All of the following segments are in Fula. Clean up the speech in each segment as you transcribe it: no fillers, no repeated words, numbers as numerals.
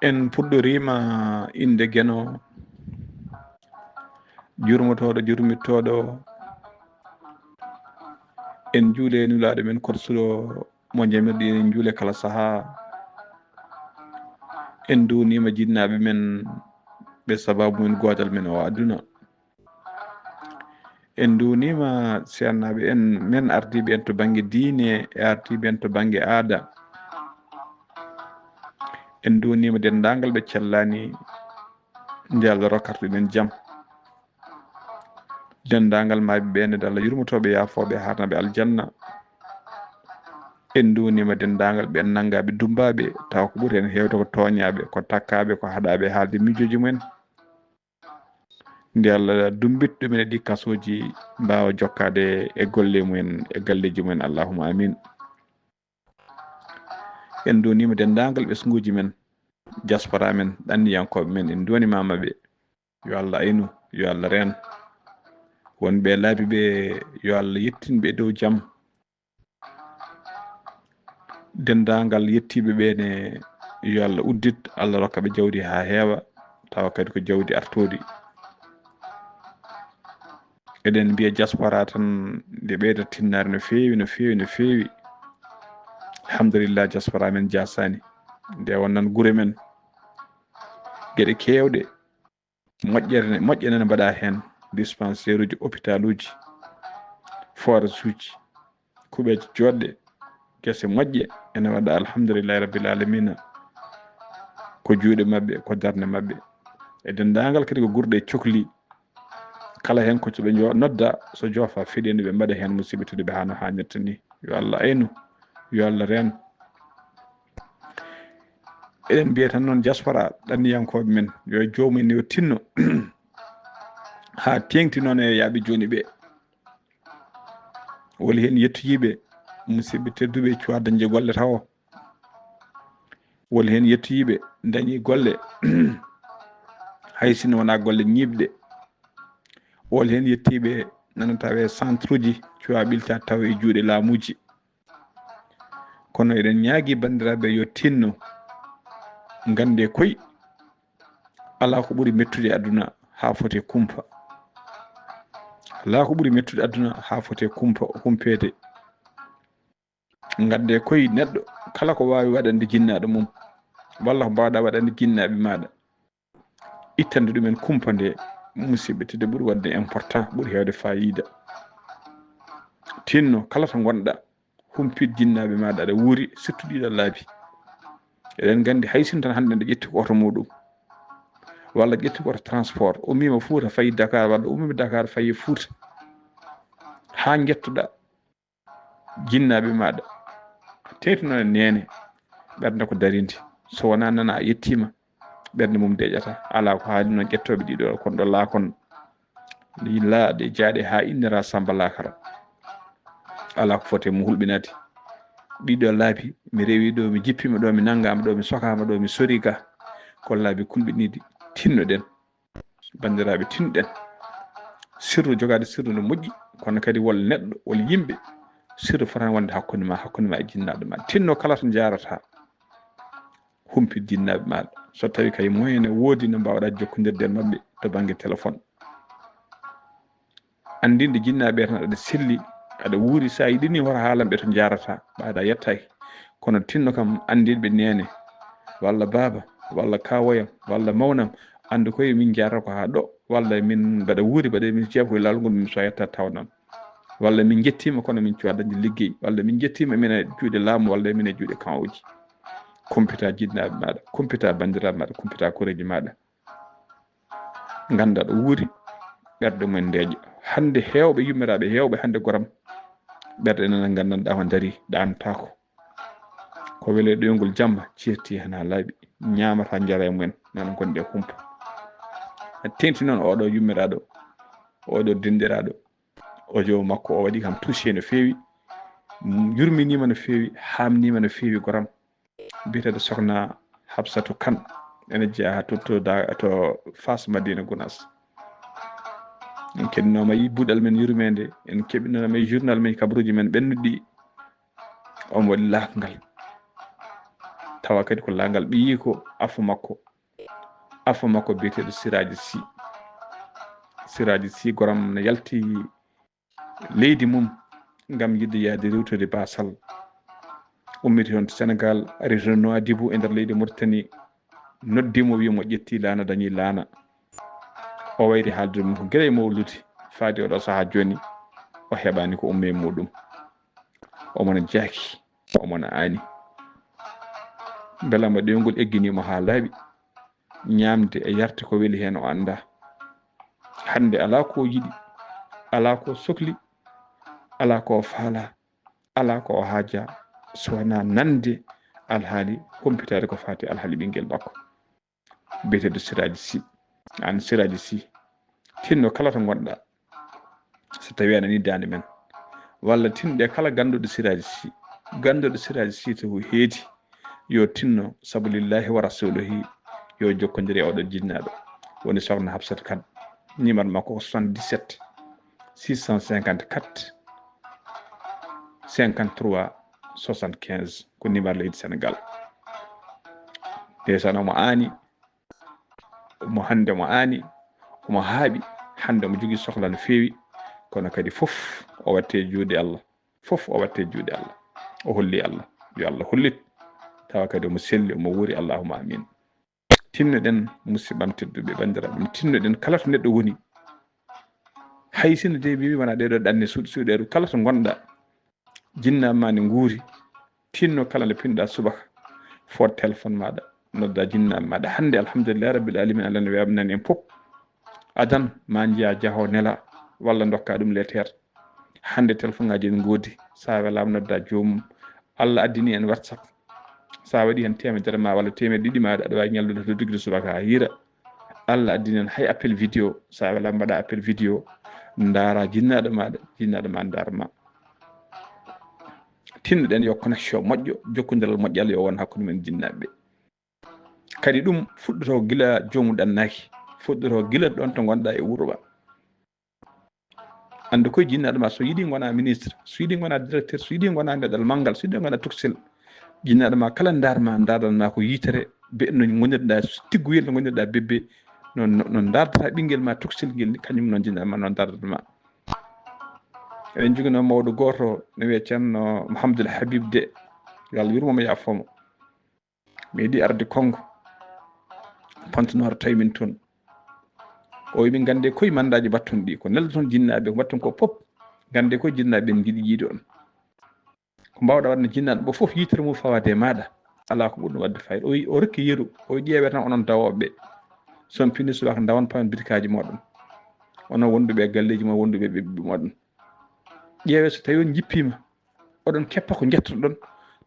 en puɗɗorima inde Gueno jurmotoɗo jurmittoɗo en juule nulaɗo men korsuɗo mo jamirɗi en juule kala saaha en dunima jinnaɓe men ɓe sababu men gotal men o aduna en dunima seernaɓe en men ardiɓe en to banggue diine e ardiɓe en to banggue aada en dunima dendagal ɓe cellani nde Allah rokkarta ɗumen jaam dendagal maaɓe ɓe nde Allah yurmotoɓe yafoɓe harnaɓe aljanna en dunima dendagal ɓen naggaɓe dumbaɓe taw ko ɓuuri hen hewde ko toñaɓe ko takkaɓe ko haɗaɓe haalde miijoji mumen nde Allah dumbit ɗumen e ɗi kasoji mbawa jokkade e golle mumen e galleji mumen allahuma amin en dunima dendagal ɓesguji men diaspora men ɗanniyankoɓe men en donimamaɓe yo Allah aynu yo Allah reen wonɓe laabi ɓe yo Allah yettinɓe dow jaam dendagal yettiɓe ɓene yo Allah uddit Allah rokkaɓe jawdi ha heewa tawa kadi ko jawdi artodi eɗen mbiya diaspora tan nde ɓeyda tinnare no fewi no fewi no fewi alhamdulillah diaspora men jasani nde wonnan guure men gueɗe kewɗe moƴƴere nene mbaɗa hen dispensaire uji hôpital uji forage uji kuuɓeje joɗɗe guese moƴƴe ene waɗa alhamdulillahi rabbil alamina ko juuɗe mabɓe ko darde mabɓe e dendagal kadi ko gurɗe cohli kala hen ko ɓe nodda so joofa fiɗino ɓe mbaɗa hen musidɓe tedduɓe hano hannirta ni yo Allah aynu yo Allah reen eɗen mbiya tan noon diaspora ɗanniyankoɓe men yo jomum yo tinno ha tengti noon e yaaɓe joni ɓe woli hen yettoyiɓe musidɓe tedduɓe cuwa dañde golle taw woli hen yettoyiɓe dañi golle hay sinno wona golle ñiɓɗe woli hen yettiɓe nana tawe centre uji cuwa ɓilta taw e juuɗe laamuji kono eɗen ñaagui bandiraɓe yo tinno gande koy ala ko ɓuuri mettude aduna ha fote kumpa ala ko ɓuuri mettude aduna ha fote humpede gande koy neɗɗo kala ko wawi waɗande jinnaɗo mum walla ko mbawɗa waɗande jinnaɓe maɗa ittande ɗumen kumpa nde musidɓe tedde ɓuuri wadde important ɓuuri hewde fayida tinno kala to gonɗa humpit jinnaɓe maɗa aɗa wuuri surtout ɗiɗo laabi eɗen gandi hay sin tan hande nde ƴetti ko oto muɗum walla ƴetti ko oto transport ummima Fouta fayi Dakar walla ummima Dakar fayi Fouta ha jettoɗa jinnaɓe maɗa teytu noon e nene ɓernde ko darinde so wona nana a yettima ɓernde mum deƴata ala ko haali noon ƴettoɓe ɗiɗo kon ɗo laakon laaɗe jaaɗe ha innira Samba Lakara ala ko fote mo hulɓinade ɗiɗo laabi mi rewi ɗo mi jippima ɗo mi nanggama ɗo mi sokama ɗo mi sori ga ko laabi kulɓiniɗi tinnoɗen bandiraɓe tinɗen sirru jogade sirru no moƴƴi kono kadi wol neɗɗo wol yimɓe sirru fotani wonde hakkude ma e jinnaɗo ma tinno kala to jarata humpit jinnaɓe maɗa so tawi kay moyen ne woodi no mbawɗa jokkodirde e mabɓe to banggue téléphone andinde jinnaɓe tan aɗa selli aɗa wuuri sa yiɗini hoto haalanɓe to jarata ɓaada yettaki kono tinno kam andinɓe nene walla baba walla kawoyam walla mawnam ande koye min jarata ko ha ɗo walla min mbaɗa wuuri mbaɗa min jeeya koye lawol ngol min so yetta tawnam walla min jettima kono min cuwa dañde liggey walla min jettima min e juuɗe laamu walla min e juuɗe kawuji kumpita jinnaɓe maɗa kumpita bandiraɓe maɗa kumpita koreji maɗa ganda ɗo wuuri ɓerde mumen ndeeƴa hande hewɓe yummiraɓe hewɓe hande goram ɓerde nana gandanɗa ko daari ɗantako ko wele ɗoygol jamma ceerti hen ha laaɓi ñamata jara e mumen nana gonɗe humpa tengti noon oɗo yummiraɗo oɗo dendiraɗo audio makko o waɗi kam touché no fewi yurminima no fewi hamnima no fewi goram biteɗo sokhna Habsatou Kane ene jeeya to Fass Madina Gounass en keɗinoma yi buuɗal men yurmede en keɓinoma e journal men kabaruji men ɓennuɗi omo waɗi lakangal tawa kadi ko langal ɓiyi ko afu makko biyeteɗo Siraji Sy goram ne yalti leydi mum ngam yidde yaade rewtude basal ummiti toon Sénégal ari to Nouadhibou e nder leydi Mauritanie noddimo wimo ƴetti laana dañi laana o wayri haaldude mum ko gueɗe mawlude faade oɗo saaha joni o heɓani ko umme muɗum omona jaaki omona aani beelama ɗewgol egginimo ha laaɓi ñamde e yarte ko weeli hen o anda hande ala ko yiɗi ala ko sohli ala ko faala ala ko haaja sowona nande alhaali humpitade ko fati alhaali ɓinguel makko biyeteɗo Siraji Sy. An Siraji Sy tinno kala to gonɗa so tawi a nani dande men walla tinɗe kala ganduɗo Siraji Sy to heedi yo tinno saabu lillahi wa rasulihi yo jokkodiri e oɗo jinnaɗo woni sokhna Hafsata Kane numéro makko ko 77 654 53 75 ko numéro leydi Sénégal ndeysan omo aani hande mo aani omo haaɓi hande omo jogui sohla no feewi kono kadi fof o watte juuɗe Allah o holli Allah yo Allah hollit tawa kadi omo selli omo wuuri allahumma amin. Tinnoɗen musidɓam tedduɓe bandiraɓe tinnoɗen kala to neɗɗo woni hay sinno de mimi wona ɗeɗo ɗanne suuɗeɗo kala to gonɗa jinnama ne nguuri tinno kala nde pinɗa subaka fot téléphone maɗa nodda jinnaɓe maɗa hande alhamdulillah rabbil alamin Allah ne webnani en pop adan ma jiya jaaho nela walla dokka ɗum lettere hande téléphone ngaji en goodi sa welama nodda joomum Allah addini en WhatsApp sa waɗi hen temedere ma walla temedde ɗiɗi maɗa aɗa wawi ñallude to dugguide subaka ha hiira Allah addini en hay appel vidéo sa welama mbaɗa appel vidéo daara jinnaɗo ma darma tinnoɗen yo connexion moƴƴo jokkodiral moƴƴal yo won hakkude men jinnaɓeɓe kadi ɗum fuɗɗoto gila jomum ɗannaki fuɗɗoto gila ɗon to gonɗa e wuuro ba ande koye jinnaɗo ma so yiiɗi gona ministre so yiiɗi gona directeur so yiiɗi gona ndeɗal manggal so yiiɗi gona toksil jinnaɗo ma kala dardanma ko yitere no gonirɗa tiggoyel no gonirɗa bebbe non dardata ɓinguel ma toksil guel kañum noon jinnaɗo ma noon dardatma. eɗen jogino mawɗo goto no wiye ceerno Mouhamadoul Habib de yo Allah yurmomo yafomo mi yiiɗi arde Congo Pontenoir tawi min toon o wiɓe gande koye mandaji batton ɗi ko nelda toon jinnaɓe ko batton ko pop gande koye jinnaɓe en jiiɗi yiide on ko mbawɗa wadde jinnaɗo ɓo foof yitere mum fawade maɗa ala ko ɓurɗum wadde fayida o rokki yeeru o ƴeewe tan onon dawoɓeɓe son pinni subaka dawan pawen bitikaji moɗon onon wonduɓe e galleji mo wonduɓe ɓiɓɓe moɗon ƴeewe so tawi on jippima oɗon keppa ko jettoɗon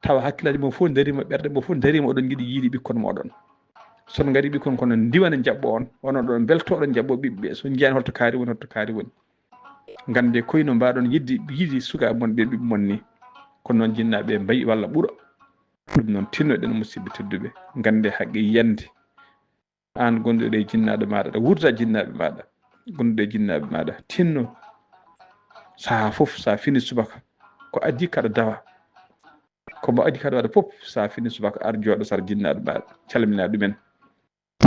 tawa hakkillaji mo fof darima ɓerde mo fof darima oɗon jiiɗi yiide ɓikkon moɗon son gari ɓikkon kono diwana jaɓɓo on onon ɗon beltoɗon jaɓɓo ɓiɓɓe so jiyani holto kaari woni gande koyno mbaɗon yiidi sukaɓe mon ɓe ɓiɓɓe mon ni kono noon jinnaɓe mbayi walla ɓuura ɗum noon tinnoɗen musidɓe tedduɓe gande haqqe yiyande an gonɗuɗo e jinnaɗo maɗa aɗa wurda jinnaɓe maɗa gonɗuɗo e jinnaɓe maɗa tinno saaha foof sa fini subaka ko addi kaɗa dawa komo addi kaɗa waɗa foof sa fini subaka ar jooɗo sara jinnaɗo maɗa calmina ɗumen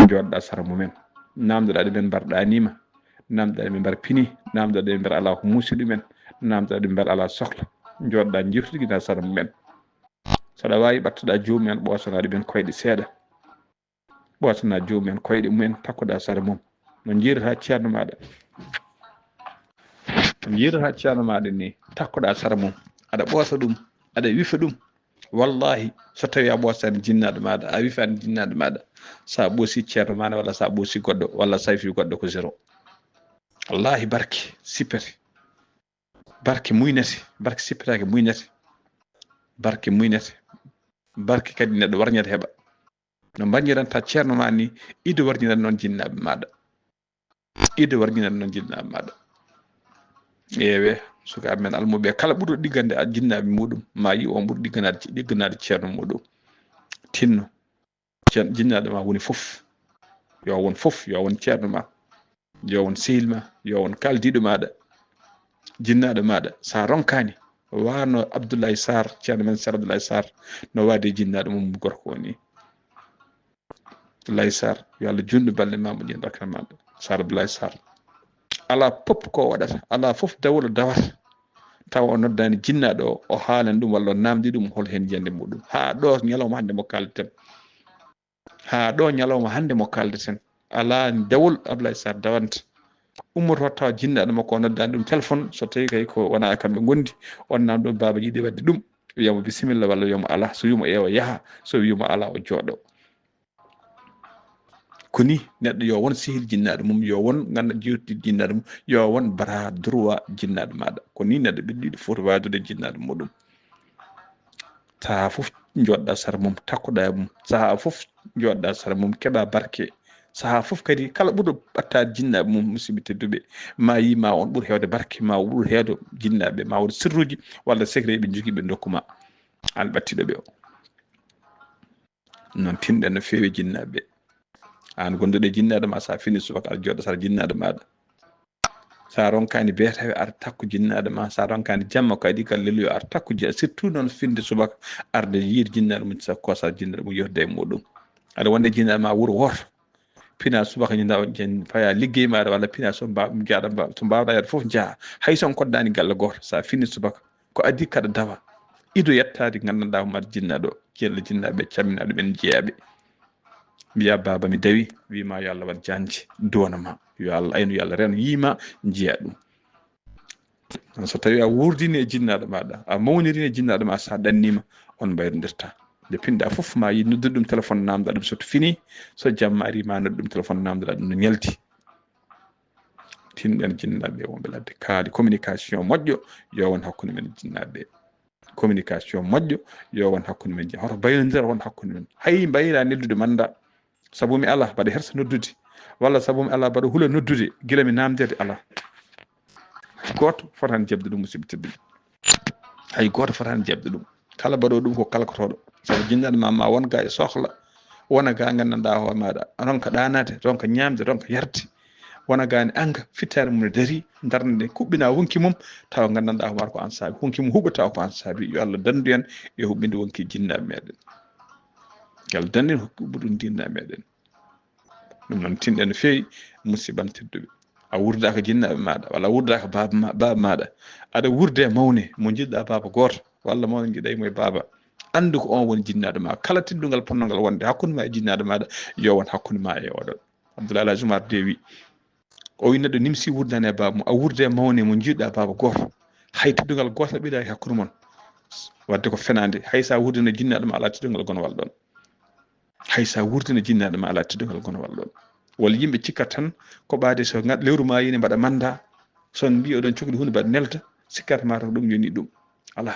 joɗɗa sara mumen namdoɗa ɗumen mbarɗanima namdoɗa ɗumen mbar pini namdoɗa ɗumen mbar ala ko muusi ɗumen namdoɗa ɗumen mbar ala sohla joɗɗa jirtuɗa sara mumen saɗa wawi ɓattoɗa jomumen ɓosana ɗumen koyɗe seeɗa ɓosana jomumen koyɗe mumen takkoɗa sara mum no jiirata ceerno maɗa ni takkoɗa sara mum aɗa ɓoosa ɗum aɗa wifa ɗum wallahi so tawi a ɓoosani jinnaɗo maɗa a wifani jinnaɗo maɗa sa ɓoosi ceerno maɗa walla sa ɓoosi goɗɗo walla sa wifi goɗɗo ko zéro wallahi barke sippete barke muynete barke sippetake muynete barke kadi neɗɗo warñata heɓa no mbañiranta ceerno ma ni ido warñiran noon jinnaɓe maɗa ƴeewe sukaɓe men almuɓe kala ɓuurɗo ɗiggande jinnaɓe muɗum ma yi on ɓuuri ɗigganade ceerno muɗum tinno jinnaɗo ma woni foof yo won ceerno ma yo won sehil ma yo won kaldiɗo maɗa jinnaɗo maɗa sa ronkani wano Abdoulaye Sarr ceerno men Sar Abdoulaye Sarr no waade jinnaɗo mum gorko woni Abdoulaye Sarr yo Allah jundu balle ma mo jin rakka maɗa Sar Abdoulaye Sarr ala pop ko waɗata ala fof dawlo dawata taw o noddani jinnaɗo o haalan ɗum walla o namdi ɗum hol hen jande muɗum ha ɗo ñalawma hande mo kaldeten ha ɗo ñalawma hande mo kaldeten ala dawol Abdoulaye Sarr dawanta ummoto taw jinnaɗo makko o noddani ɗum téléphone so tawi kay ko wona kamɓe gondi on nam ɗum baba yiiɗi wadde ɗum wiyamo bisimilla walla wiyamo ala so wimo ewa yaaha so wimo ala o jooɗo koni neɗɗo yo won sehil jinnaɗo mum yo won ganda jewti jinnaɗo mum yo won bara droit jinnaɗo maɗa ko ni neɗɗo ɓiɗɗiɗo foti wadude jinnaɗo muɗum saha fof joɗɗa sara mum takkoɗa mum saha fof joɗɗa sara mum keɓa barke saha fof kadi kala ɓuurɗo ɓattade jinnaɓe mum musidɓe tedduɓe ma yima on ɓuuri hewde barke ma ɓuuri hewde jinnaɓe ma won sirruji walla secret ɓe jogui ɓe dokkuma an ɓattiɗo ɓe o noon tinɗen no fewi jinnaɓe an gonduɗo jinnaɗo ma sa fini subaka aɗa joɗɗo sara jinnaɗo maɗa sa ronkani beetawe ar takku jinnaɗo ma sa ronkani jamma kadi galleluyo ar takku surtout noon finde subaka arde yiide jinnaɗo mum sa kosa jinnaɗo mum yehde e muɗum aɗa wonde jinnaɗo ma wuuro woto pina subaka ñindaw jen faya liggey maɗa walla pina so jaɗa so mbawɗa yaade foof jaaha hay son koddani galle goto sa fini subaka ko addi kaɗa dawa ido yettade gandanɗa ko mbaɗa jinnaɗo jella jinnaɓe camminaɗo ɓen jeeyaɓe mbiya baba mi dawi wima yo Allah wat janje donama yo Allah aynu yo Allah reno yima jiya ɗum so tawi a wurdini e jinnaɗo maɗa a mawnirini e jinnaɗo ma sa ɗannima on mbayrodirta nde pinɗa fof ma yi noddude ɗum téléphone namdoɗa ɗum soto fini so jamma ari ma noddu ɗum téléphone namdoɗa ɗum no ñalti tinɗen jinnaɓe wonɓe ladde kaali communication moƴƴo yo won hakkude men jinnaɓe communication moƴƴo yo won hakkude men hoto baynodira won hakkude men hay mbayra neddude manda sabu mi ala mbaɗa hersa noddude walla sabu mi ala mbaɗa huula noddude gila mi namdede ala goto fotani jebde ɗum musidɓe tedduɓe hay goto fotani jebde ɗum kala mbaɗo ɗum ko kalkotoɗo sabu jinnaɗo ma won ga e sohla wona ga gandanɗa hoore maɗa ronka ɗanade ronka ñamde ronka yarde wona gani anga fittare mum ne daari darde kuɓɓina wonki mum tawa gandanɗa hoore ko an saabi wonki mum huuɓa tawa ko an saabi yo Allah dandu en e huɓɓinde wonki jinnaɓe meɗen yo Allah dandu en huɓɓude ɗum jinnaɓe meɗen ɗum noon tinɗen no fewi musiban tedduɓe a wurdaka jinnaɓe maɗa walla a wurdaka baba maɗa aɗa wurde mawne mo jiɗɗa baba goto walla mawne jiɗa mo e baba andu ko on woni jinnaɗo ma kala teddugal ponnogal wonde hakkude ma e jinnaɗo maɗa yo won hakkude ma e oɗon Abdoulaye Alhaji Oumar Dewi o wi neɗɗo nimsi wurdani e baba mum a wurde mawne mo jiɗɗa baba goto hay teddugal gotal ɓiɗa e hakkude mon wadde ko fenade hay sa wurdino jinnaɗo ma ala teddugal gonowal ɗon hay sa wurdino jinnaɗo ma ala teddugal gonowal ɗon walla yimɓe cikkat tan ko ɓaade so lewru ma yini mbaɗa manda son mbi oɗon cohli hunde mbaɗa nelta sikkata mata ko ɗum yoni ɗum ala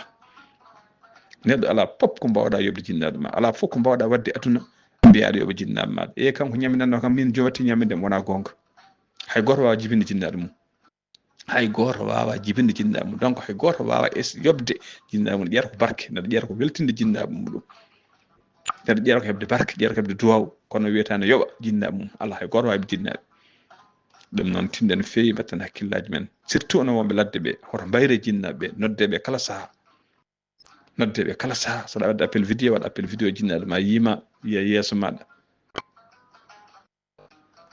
neɗɗo ala pop ko mbawɗa yobde jinnaɗo ma ala fof ko mbawɗa wadde aduna mbiyaɗo yoɓa jinnaɓe maɗa e kanko ñaminanno kam min jowatti ñamindem wona gonga hay goto wawa jibinde jinnaɗo mum hay goto wawa jibinde jinnaɓe mum donc hay goto wawa yobde jinnaɓe mum ƴeeta ko barke neɗɗo ƴeeta ko weltinde jinnaɓe muɗum neɗɗo ƴeeta ko heɓde barke ƴeeta ko heɓde duwaw kono wiyata ne yoɓa jinnaɓe mum ala hay goto wawi jinnaɓe ɗum noon tinɗen fewi mbatten hakkillaji men surtout onon wonɓe ladde ɓe hoto mbayre jinnaɓe ɓe noddeɓe kala saaha noddeɓe kala saaha saɗa wadde appel vidéo waɗa appel vidéo jinnaɗo ma yima yiya yeeso maɗa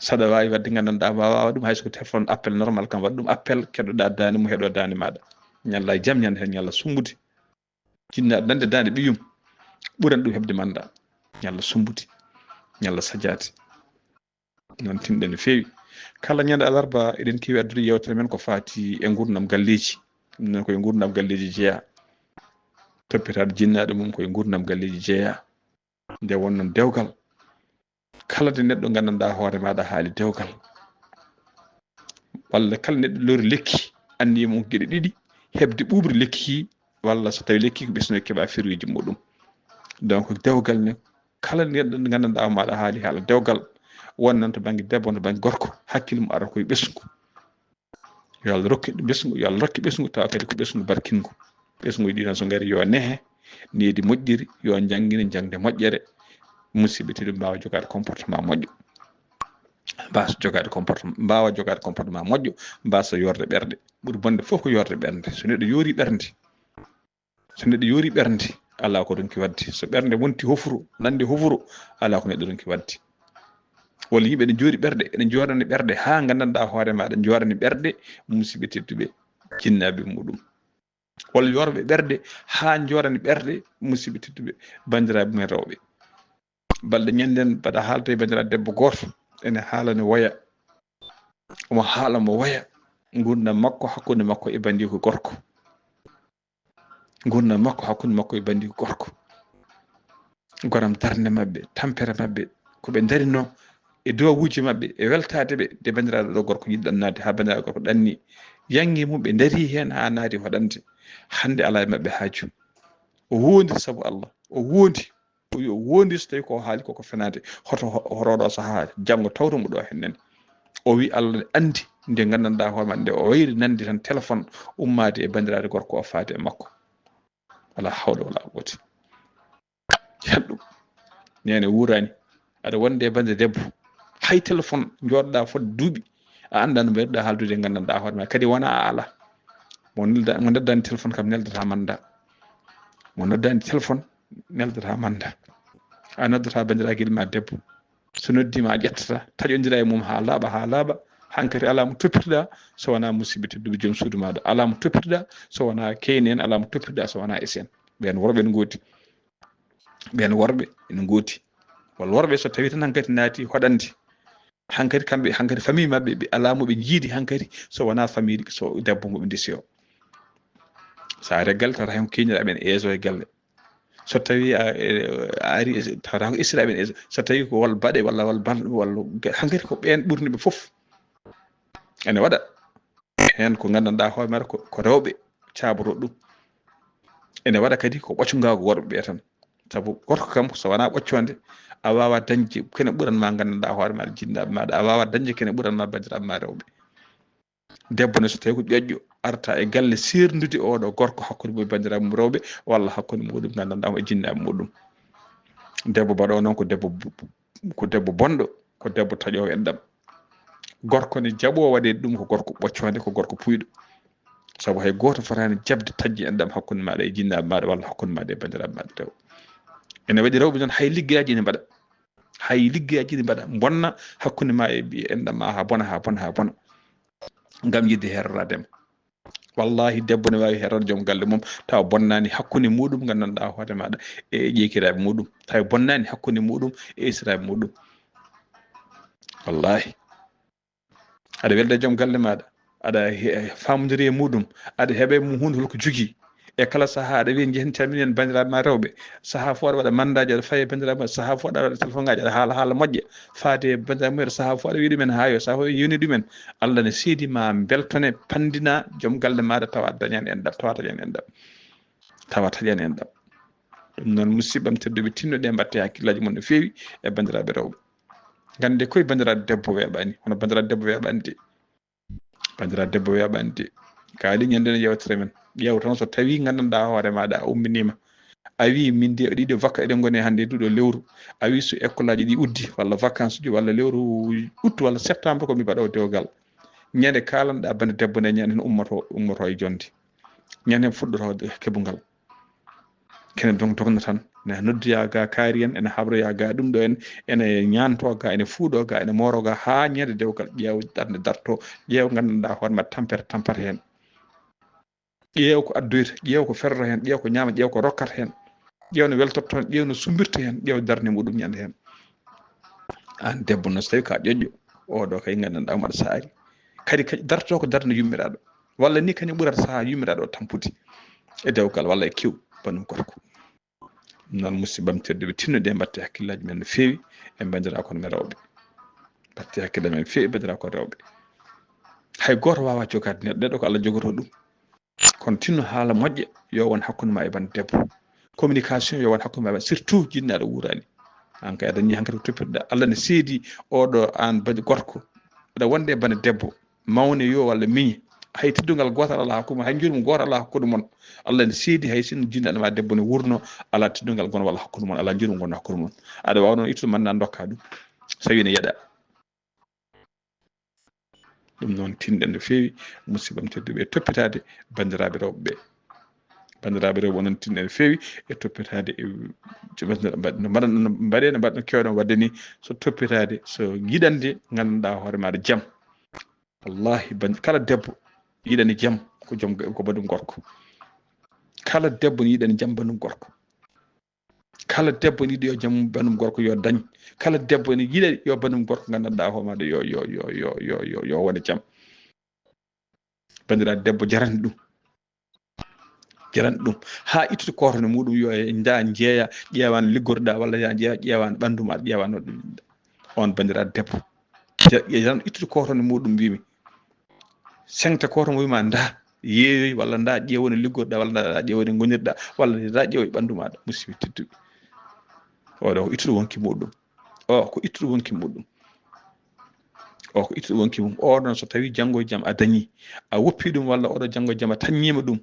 saɗa wawi wadde gandanɗa wawa ɗum hayso ko téléphone appel normal kam waɗa ɗum appel keɗoɗa dande mum heɗo dande maɗa ñalla jaam ñande hen ñalla sumbude jinnaɗo nande dande ɓiyum ɓuuran ɗum heɓde manda ñalla sumbude ñalla sajade noon tinɗen no fewi kala ñande alarba eɗen kewi addude yewtere men ko fati e gurdam galleji ɗum noon koye gurdam galleji jeeya toppitade jinnaɗo mum koye gurdam galleji jeeya nde wonnon dewgal kala de neɗɗo gandanɗa hoore maɗa haali dewgal walla kala neɗɗo lori lekki anniyimo gueɗe ɗiɗi hebde ɓuɓri lekki ki walla so tawi lekki ko ɓesno keeɓa firwiji muɗum donc dewgal ne kala neɗɗo nde gandanɗa maɗa haali haala dewgal wonnan to banggue debbo to banggue gorko hakkille mum ara koye ɓesgu yo Allah rokki ɓesgu yo Allah rokki ɓesgu tawa kadi ko ɓesgu barkingu ɓesguji ɗi tan so gaari yo nehe needi moƴƴiri yo jangguine jangde moƴƴere musidɓe tedduɓe mbawa jogade comportement moƴƴo mbasa jogade comportement mbawa jogade comportement moƴƴo mbasa yorde ɓerde ɓuuri bonde fof ko yorde ɓerde so neɗɗo yoori ɓerde so neɗɗo yori ɓernde ala ko ɗonki waddi, so ɓernde wonti hofru nande hofru ala ko neɗɗo ɗonki waddi. walla yimɓe ne jooɗi ɓerɗe ene joorani ɓerɗe ha gandanɗa hoore maɗa joorani ɓerɗe musidɓe tedduɓe jinnaɓe muɗum, walla yorɓe ɓerɗe ha joorani ɓerɗe musidɓe tedduɓe bandiraɓe men rewɓe. balɗe ñanden mbaɗa haalta e bandiraɗo debbo goto ene haala no woya, omo haala mo woya gurdam makko hakkude makko e bandiko gorko, gurdam makko hakkude makko e bandiko gorko, goram darde mabɓe tampere mabɓe koɓe darino e dowuji mabɓe e weltade ɓe de bandiraɗo ɗo gorko yiɗɗan naade ha bandiraɗo gorko ɗanni yangi mum ɓe daari hen ha naati hoɗande hande ala e mabɓe haaju. o wondi saabu Allah, o wondi o wi o wondi so tawi ko haali koko fenade hoto horoɗo saaha janggo tawrumo ɗo hennene. o wi Allah ne andi nde gandanɗa hoorema nde o wayri nande tan téléphone ummade e bandiraɗo gorko o faade e makko, wala hawla wala quwwata. helɗum nene wurani aɗa wonde e bande debbo hay téléphone joɗoɗa fodde duuɓi a anda no mbaɗirɗa haaldude e gandanɗa hoorema kadi wona a ala mo noddani téléphone kam neldata manda, mo noddani téléphone neldata manda, a noddata bandiraguel gueɗel debbo, so noddima a ƴettata taƴodira e mum ha laaɓa hankkadi ala mo toppitoɗa so wona musidɓe tedduɓe joom suudu maɗa, ala mo toppitoɗa so wona keyni en, ala mo toppitoɗa so wona esen. ɓen worɓe ene goodi, ɓen worɓe ene goodi, walla worɓe so tawi tan hankkadi naati hoɗande hankkadi kamɓe hankkadi famille mabɓe ɓe ala moɓe jiidi hankkadi so wona famille so debbo moɓe ndesi o. sa ari galle tawata hen ko keñiraɓe ene eeso e galle, so tawi a ari tawata ko issiraɓe ene eeso, so tawi ko wol baɗe walla hankkadi ko ɓen ɓurniɓe foof. ene waɗa hen ko gandanɗa hoore maɗa ko rewɓe caboroɗo ɗum, ene waɗa kadi ko ɓoccungago worɓe ɓe tan, saabu gorko kam so wona ɓoccode a wawa dañde kene ɓuranma gandanɗa hoore maɗa jinnaɓe maɗa, a wawa dañde kene ɓuranma bandiraɓe ma rewɓe. debbo ne so tawi ko ƴoƴƴo arta e galle serdude oɗo gorko hakkude mum bandiraɓe mum rewɓe walla hakkude muɗum gandanɗa e jinnaɓe muɗum. debbo mbaɗo noon ko debbo bonɗo, ko debbo taƴowo enɗam. gorko ne jaɓo waɗede ɗum ko gorko ɓoccode, ko gorko puyɗo, saabu hay goto fotani jabde tajji enɗam hakkude maɗa e jinnaɓe maɗa walla hakkude maɗa e bandiraɓe maɗa rewɓe. ene waɗi rewɓe noon hay liggaji ne mbaɗa, hay liggaji ne mbaɗa bonna hakkude ma e enɗam ma ha bona ngam yidde herradema. wallahi debbo ne wawi herrade joom galle mum tawa bonnani hakkude muɗum gandanɗa hoore maɗa e ƴeekiraɓe muɗum, tawi bonnani hakkude muɗum e isiraɓe muɗum. wallahi aɗa welde joom galle maɗa, aɗa famodiri e muɗum, aɗa heeɓe mum hunde holko jogui e kala saaha aɗa wiya jehen calminen bandiraɓe ma rewɓe, saaha fo aɗa waɗa mandaji aɗa faye bandiraɓe ma, saaha fo aɗa waɗa téléphone ngaji aɗa haala moƴƴa faade bandiraɓe mumen, saaha fo aɗa wiya ɗumen ha yo, saaha fo yewni ɗumen. Allah ne seedi ma beltone pandina joom galle maɗa tawa dañani enɗam, tawa taƴani enɗam. ɗum noon musidɓam tedduɓe tinnoɗe mbatte hakkillaji mon no fewi e bandiraɓe rewɓe. gande koye bandiraɗo debbo weeɓani, hono bandiraɗo debbo weeɓani de, bandiraɗo debbo weeɓani de. kaali ñanden yewtere men ƴeew tan so tawi gandanɗa hoore maɗa a umminima a wi min de ɗiɗo vacance eɗen goni hannde duɗo lewru, a wi so école aji ɗi uddi walla vacance uji walla lewru août walla septembre komi mbaɗo dewgal, ñande kalanɗa bande debbo nde ñanden ummoto e jonde, ñanden fuɗɗoto keɓugal, kene dogna tan ne noddoya ga kaari en ene habroya ga ɗum ɗo en ene ñanto ga ene fuuɗo ga ene moro ga ha ñande dewgal ƴeew darde darto, ƴeew gandanɗa hoore ma tampata hen, ƴeew ko addoyta, ƴeew ko ferrata hen, ƴeew ko ñama, ƴeew ko rokkata hen, ƴeew no weltorto hen, ƴeew no sumbirta hen, ƴeew darde muɗum ñande hen. an debbo no so tawi ka ƴoƴƴo oɗo kay gandanɗa maɗa saari kadi darto ko darde yummiraɗo, walla ni kañum ɓurata saaha yummiraɗo o tampude e dewgal walla e kew banum gorko. noon musidɓam tedduɓe tinnoɗe mbatte hakkillaji men no fewi e bandirakono men rewɓe, mbatte hakkillaji men no fewi e bandirakono rewɓe. hay goto wawa jogade neɗɗo ko Allah jogoto ɗum, kono tinno haala moƴƴa yo won hakkude ma e bande debbo, communication yo won hakkude ma surtout jinnaɗo wurani an kay aɗa dañi hankkadi ko toppitoɗa. Allah ne seedi oɗo an bani gorko aɗa wonde e bande debbo mawne yo walla miñe, hay teddugal gotal ala hakkude mon, hay jurmum goto ala hakkude mon. Allah ne seedi hay sinno jinnaɗo ma debbo ne wurno ala teddugal gon walla hakkude mon, ala jurmum gon hakkude mon, aɗa wawa noon ittude manna dokka ɗum so tawi ne yeeɗa. ɗum noon tinɗen no fewi musidɓam tedduɓe toppitade bandiraɓe rewɓe ɓe, bandiraɓe rewɓe onon tinɗen feewi e toppitade e mbaɗe no mbaɗno kewɗen wadde ni so toppitade so yiɗande ganduɗa hoore maɗa jaam wallahi kala debbo yiɗani jaam ko banum gorko kala debbo ne yiɗani jaam banum gorko kala debbo ne yiɗi yo jaam banum gorko yo dañ kala debbo ne yiɗa yo banum gorko gandanɗa hoore maɗa yo wone jaam bandiraɗo debbo jarani ɗum ha ittude kotone muɗum yo da jeeya ƴeewano liggorɗa walla ya jeeya ƴeewano ɓandu maɗa ƴeewano ɗum on bandiraɗo debbo tan ittude kotone muɗum mbimi sengta koto mo wima da yeeyoy walla da ƴeewone liggorɗa walla da ƴeewone gonirɗa walla da ƴeewoy ɓandu maɗa musidɓe tedduɓe oɗo ko ittude wonki muɗum ko ittude wonki muɗum ko ittude wonki mum oɗon so tawi janggo e jaam a dañi a woppi ɗum walla oɗo janggo e jaam a taññima ɗum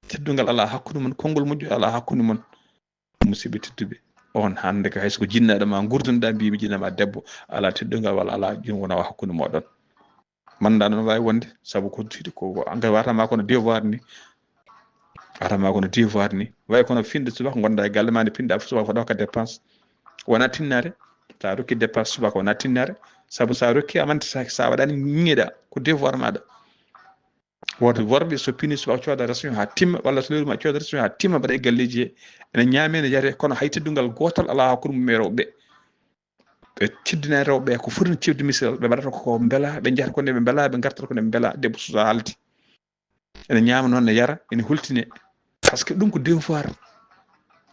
teddugal ala hakkude mon konngol moƴƴo ala hakkude mon musidɓe tedduɓe on hande ko hayso ko jinnaɗo ma gurdunoɗa mbimi jinnama debbo ala teddugal walla ala joni wona hakkude moɗon manda noon wawi wonde saabu ko engrais watama kono devoir ni way kono finde subaka gonda e galle ma nde pinɗa subaka ko ɗowka dépense wona tinnare sa rokki dépense subaka wona tinnare saabu sa rokki amante sa waɗani ñiiɗa ko devoir maɗa woto worɓe so pini subaka cooda ration ha timma walla so lewru ma cooda ration ha timma mbaɗa e galleji he ene ñaame ne yare kono hay teddugal gotal ala hakkude mum e rewɓe ɓe teddina rewɓe ko foti no cewde misal ɓe mbaɗata ko beela ɓe jahata ko nde ɓe beela ɓe gartata ko nde ɓe beela debbo so haldi ene ñaama noon ne yara ene hultine par ce que ɗum ko devoir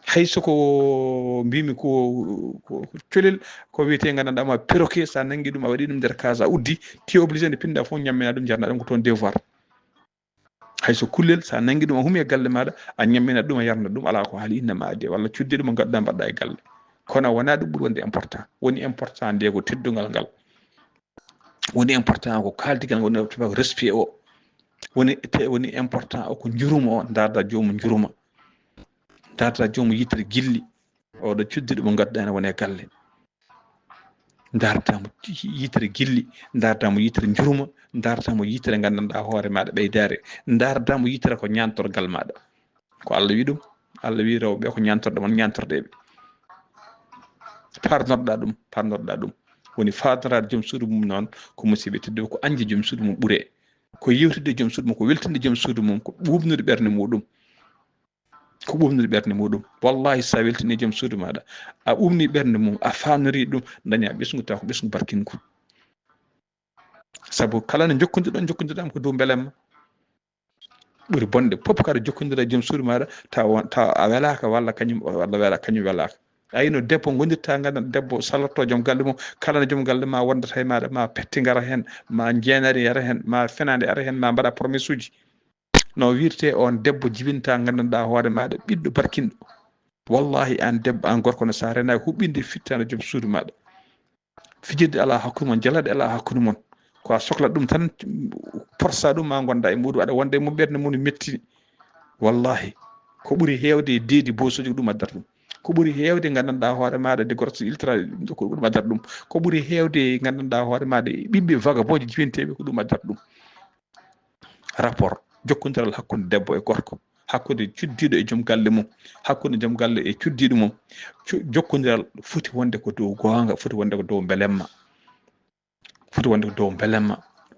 hay soko mbimi ko colel ko wiyete gandanɗa ma perroquet sa nangui ɗum a waɗi ɗum nder case a uddi ti obligé nde pinɗa fof ñammina ɗum jarna ɗum ko toon devoir hayso kullel sa nangui ɗum a huumi e galle maɗa a ñamminat ɗum a yarnat ɗum ala ko haali innama ade walla cudde ɗum gadduɗa mbaɗɗa e galle kono wona ɗum ɓuuri wonde important woni important nde ko teddugal ngal woni important ko kaldigal woni ko respect o woni important o ko juruma o darda jomum juruma darda jomum yitere gilli oɗo cuddiɗo mo gadduɗa ene wone galle dardamo yitere gilli dardamo yitere juruma dardamo yitere gandanɗa hoore maɗa ɓeydare dardamo yitere ko ñantorgal maɗa ko Allah wi ɗum Allah wi rewɓe ko ñantorɗe mon ñantorɗeɓe parnorɗa ɗum woni fadarade joom suudu mum noon ko musiɓe tedduɓe ko anje joom suudu mum ɓuure ko yewtide joom suudu mum ko weltinde joom suudu mum ko ɓubnude ɓerde muɗum wallahi sa weltini joom suudu maɗa a ɓubni ɓerde mum a famnori ɗum daña ɓesgu taw ko ɓesgu barkingu saabu kala nde jokkodirɗam ko dow beelemma ɓuri bonde fof kada jokkodira joom suudu maɗa taw a welaka walla kañum welaka ayino debbo gondirta gandan debbo salotto joom galle mum kala no joom galle ma wondata e maɗa ma petti gara hen ma jeenari yara hen ma fenade ara hen ma mbaɗa promesse uji no wirte on debbo jibinta gandanɗa hoore maɗa ɓiɗɗo barkinɗo wallahi an debbo an gorko no sa renaki huɓɓinde fittano joom suudu maɗa fijirde ala hakkude mon jalade ala hakkude mon ko a sohla ɗum tan forsa ɗum ma gonda e muɗum aɗa wonda e mum ɓerde mum metti wallahi ko ɓuuri hewde deedi bosoji ko ɗum addata ɗum ko ɓuuri hewde gandanɗa hoore maɗa de gorko ultra ko ɗum addata ɗum ko ɓuuri hewde gandanɗa hoore maɗa ɓiɓɓe vagabond jibinteɓe ko ɗum addata ɗum rapport jokkodiral hakkude debbo e gorko hakkude cuddiɗo e joom galle mum hakkude joom galle e cuddiɗo mum jokkodiral foti wonde ko dow gonga foti wonde ko dow beelemma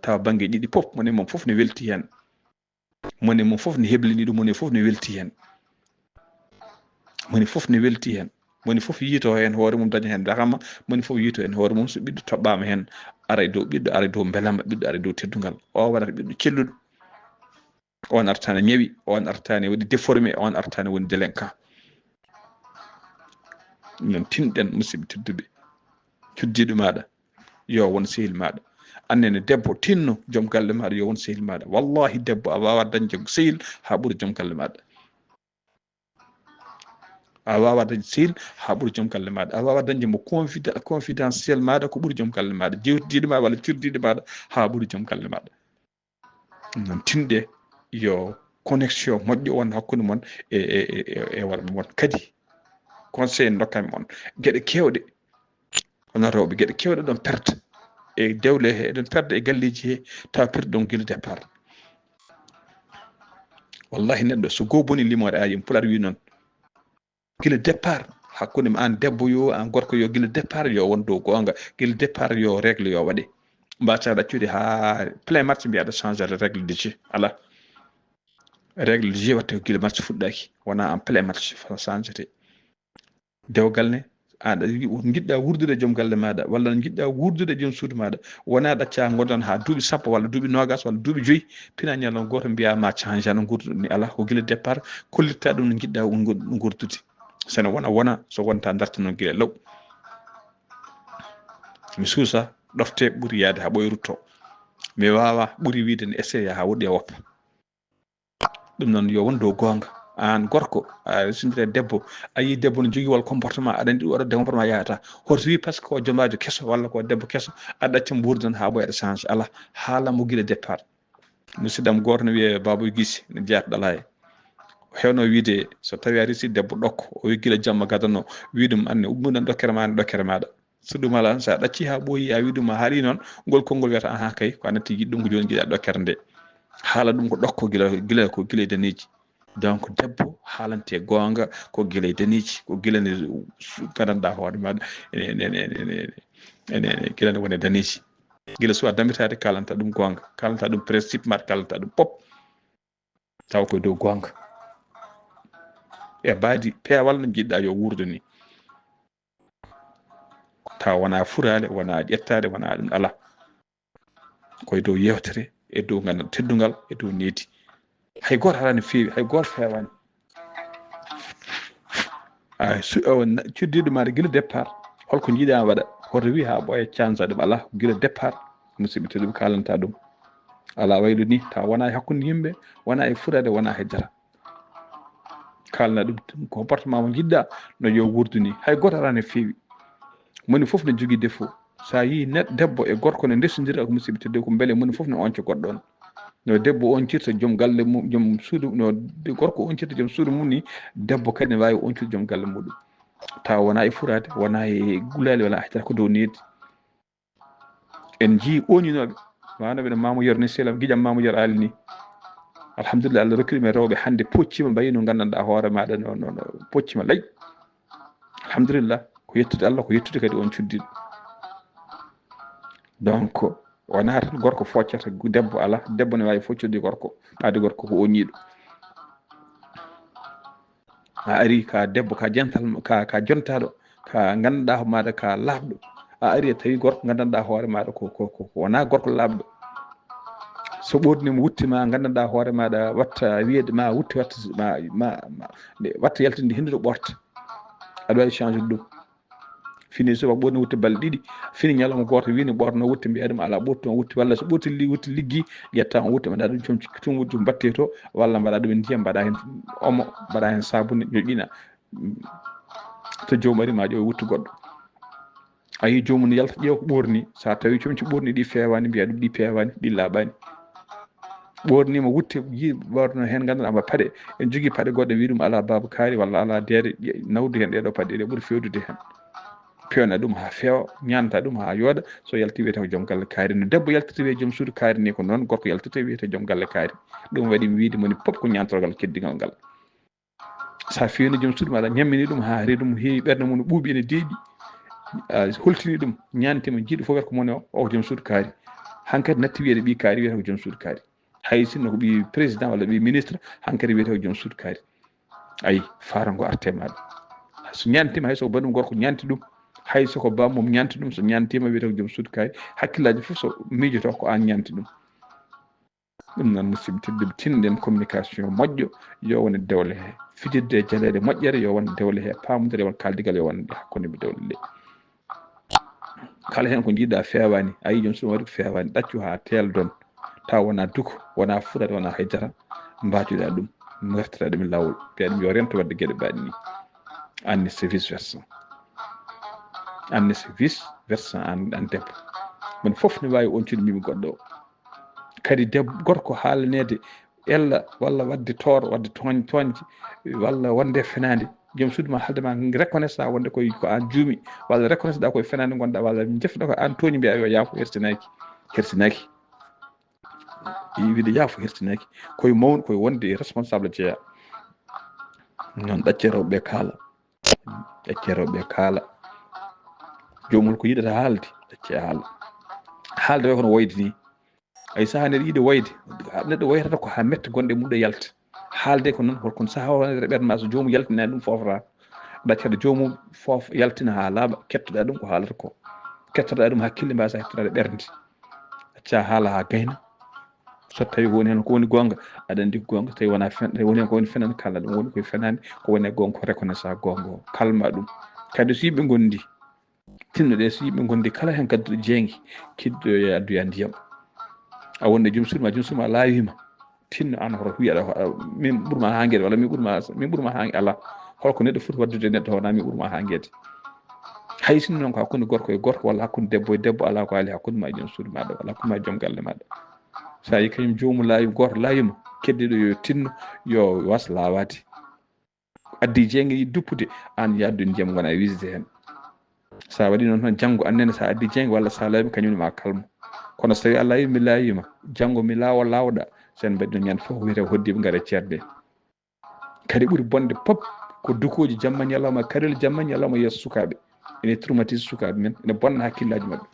tawa banggue ɗiɗi fof moni mum fof ne welti hen moni mum fof ne heblini ɗum moni fof ne welti hen moni fof yiito hen hoore mum daña hen dakama moni fof yiito hen hoore mum so ɓiɗɗo toɓɓama hen ara e dow ɓiɗɗo ara e dow beelemma ɓiɗɗo ara e dow teddugal o waɗata ɓiɗɗo celluɗo on artane ñawi on artane waɗi déformé on artane woni délinquant non tinɗen musidɓe tedduɓe cuddiɗo maɗa yo won sehil maɗa annene debbo tinno joom galle maɗa yo won sehil maɗa wallahi debbo a wawa dañde sehil ha ɓuura joom galle maɗa a wawa dañde sehil ha ɓuura joom galle maɗa a wawa dañde mo confidentiel maɗa ko ɓuuri joom galle maɗa jewtidiɗo ma walla tirdiɗo maɗa ha ɓuuri joom galle maɗa non tinɗe yo connexion moƴƴo won hakkude mon e worɓe mon kadi conseil dokkami on gueɗe kewɗe hono rewɓe gueɗe kewɗe ɗon perte e dewle he eɗen perde e galleji he tawa perde ɗon guila départ wallahi neɗɗo so goo boni limore ayim pular wi noon gila départ hakkunde mi an debbo yo an gorko yo gila départ yo won dow gonga gila départ yo règle yo waɗe mbasa ɗaccude ha plein match mbiyaɗa changer règle de jeu ala règle de jeu watte ko gila match fuɗɗaki wona en plein match changete dewgal ne aɗa jiɗɗa wurdude joom galle maɗa walla jiɗɗa wurdude joom suudu maɗa wona ɗacca gondon ha duuɓi sappo walla duuɓi nogas walla duuɓi 5 pina ñalon goto mbiyama change no gurduɗo ni ala ko gila départ kollitta ɗum no jiɗɗa gurdude sene wona so wonta darta noon gila law mi suusa ɗofte ɓuuri yaade ha ɓoyrutto mi wawa ɓuuri wiide ne essaya ha woɗɗi e woppa ɗum noon yo won dow gonga an gorko a resindire debbo a yi debbo no jogui wal comportement aɗa andi oɗo comportement yahata hoto wi par ce que ko jomajo kesso walla ko debbo kesso aɗa ɗacca mburdan ha ɓoyaɗa change ala haalamo guila départ musidɗam goto no wiye Babou Guissé no jeerɗala e hewno wiide so tawi a resi debbo ɗokko o wi guila jamma gadano wi ɗum anne ummuɗan dokkere maɗa so ɗum ala sa ɗacci ha ɓooyi a wi ɗum a haali noon ngol konngol wiyata aha kay ko anatti yiɗi ɗum ko joni jiiɗa dokkere nde haala ɗum ko ɗokko gila ko gila e daneji donc debbo haalante gonga ko gila e daneji ko gila ne gandanɗa hoore maɗa ene gila ne wone daneji gila suwa damitade kalanta ɗum gonga kalanta ɗum principe maɗa kalanta ɗum pop taw koye dow gonga e baadi peewal no jiɗɗa yo wuurdu ni taw wona furale wona ƴettade wona ɗum ala koye dow yewtere e dow gandan teddugal e dow needi hay goto ala no feewi hay goto fewani cuddiɗo maɗa guila départ holko jiiɗa waɗa hoto wi ha ɓooya cansa ɗum ala guila départ musidɓe te ɗum kalanta ɗum ala waylu ni taw wona e hakkude yimɓe wona e furade wona e jara kalna ɗum comportement mo jiɗɗa no yo wurdu ni hay goto ala no feewi moni foof ne jogui défaut sa yi debbo e gorko ne ndesodira ko musidɓe tedde ko beele moni foof ne onca goɗɗo on no debbo oncirta joom galle mum joom suudu no gorko oncirta joom suudu mum ni debbo kadi ne wawi oncude joom galle muɗum taw wona e furade wona e gulali wona haydara ko dow needi en jii oñinoɓe wanoɓe no Mamoudou Yero ni selam guiƴam Mamoudou Yero ali ni alhamdulillah Allah rokkiɗumen rewɓe hande poccima mbayi no gandanɗa hoore maɗa no poccima laaƴ alhamdulillah ko yettude Allah ko yettude kadi on cuddiɗo donc wona tan gorko foccata debbo ala debbo ne wawi foccude gorko ɓaade gorko ko oñiɗo a ari ka debbo ka jantal ka jontaɗo ka gandanɗa ho maɗa ka laaɓɗo a ari e tawi gorko gandanɗa hoore maɗa ko wona gorko laaɓɗo so ɓordinima wuttima gandanɗa hoore maɗa watta wiyede ma wutti watta yaltinde hinnude ɓorta aɗa wawi change ɗum fini soba ɓorni wutte balɗe ɗiɗi fini ñalawma goto wini ɓorno wutte mbiya ɗum ala ɓurti on wutti walla so ɓurti wutti liggi ƴetta on wutte mbaɗa ɗum tum wuddu batte to walla mbaɗa ɗum e ndiyam mbaɗa hen omo mbaɗa hen sabunde ñoƴƴina to joomum ari ma ƴeew wutte goɗɗo ayi jomum ne yalta ƴeew ko ɓorni sa tawi comci ɓorni ɗi fewani mbiya ɗum ɗi pewani ɗi laaɓani ɓornima wutte yi ɓorno hen ganduɗa amba paɗe en jogui paɗe goɗɗe wi ɗum ala baba kaari walla ala deere nawdu hen ɗeɗo paɗe ɗe ɓuuri fewdude hen pewna ɗum ha feewa ñanta ɗum ha yooɗa so yalti wiyete ko joom galle kaari no debbo yaltirta wiye joom suudu kaari ni ko noon gorko yaltirta wiyete joom galle kaari ɗum waɗi mi wiide moni pop ko ñantorgal keddigal ngal sa fewni joom suudu maɗa ñammini ɗum ha reedu mum heewi ɓerde mum no ɓuuɓi ene deeƴi holtini ɗum ñantima jiiɗo fof wiyata ko moni o ko joom suudu kaari hankkadi natti wiyede ɓi kaari wiyete ko joom suudu kaari hay sinno ko ɓi président walla ɓi ministre hankkadi wiyete ko joom suudu kaari ayi farango arte maɗa so ñantima hay soko baɗum gorko ñanti ɗum hay soko bamum ñanti ɗum so ñantima wiyete ko joom suudu kaari hakkillaji fof so miijoto ko an ñanti ɗum ɗum noon musidɓe tedduɓe tinɗen communication moƴƴo yo wone dewle he fijirde e jaleɗe moƴƴere yo won dewle he pamodire won kaldigal yo wonde hakkude dewle ɗe kala hen ko jiiɗa fewani ayi joom suudu waɗi ko fewani ɗaccu ha teldon taw wona duko wona furade wona haydara mbatuɗa ɗum moftata ɗum e lawol mbiya ɗum yo rento wadde gueɗe mbaɗe ni anne c'est vice versa anne c'est vice versa an debbo mon foof ne wawi oncude mimi goɗɗo o kadi debbo gorko haalanede ella walla wadde toor wadde toñje walla wonde fenade joom suudu ma haaldema reconnaisse a wonde ko an juumi walla reconnaisse ɗa koye fenade gonɗa walla jefɗa ko an tooñi mbiya yo yaafo hersinaki wiide yaafo hertinaki koye mawni koye wonde responsable jeeya non ɗacce rewɓe kaala ɗacce rewɓe kaala jomum ko yiɗata haalde ɗacce haala haalde way kono woyde ni ay sahaa neɗɗo yiide woyde neɗɗo woytata ko ha mette gonɗe mum ɗe yalta haalde ko noon holkono sahaa wonede ɓerde ma so jomum yaltinani ɗum fofata ɗaccata jomum foof yaltina ha laaɓa kettoɗa ɗum ko haalata ko kettoɗa ɗum hakkille mbasa hettade ɓerde acca haala ha gayna so tawi ko woni hen ko woni gonga aɗa andi ko gonga tawi wona fen tawi woni hen ko woni fenani kalna ɗum woni koye fenani ko woni e gonga ko reconnaissance gonga o kalma ɗum kadi so yimɓe gondi tinnoɗe so yimɓe gondi kala hen gadduɗo jeengi kidɗo yo addoya ndiyam a wonde joom suudma laawima tinno an hoto wiyaɗa min ɓuurma hanguede walla min ɓuurma hangue ala holko neɗɗo foti waddude neɗɗo hono min ɓuurma hanguede hay sinno noon ko hakkude gorko e gorko walla hakkude debbo e debbo ala ko haali hakkude ma e joom suudu maɗa walla hakkude ma e joom galle maɗa sa yi kañum jomum laawi goto laawima keddiɗo yo tinno yo was laawade addi jeengue yi duppude an yaddu ndiyam gona wisde hen sa waɗi noon tan janggo annene sa addi jeengue walla sa laawima kañumne ma kalmo kono so tawi Allah yi mi laawima janggo mi laawa lawɗa sen mbaɗi noon ñande fof wiyete hoddiɓe gaare ceerde kadi ɓuuri bonde pop ko dukoji jamma ñalawma karel jamma ñalawma yeeso sukaɓe ene traumatise sukaɓe men ene bonna hakkillaji mabɓe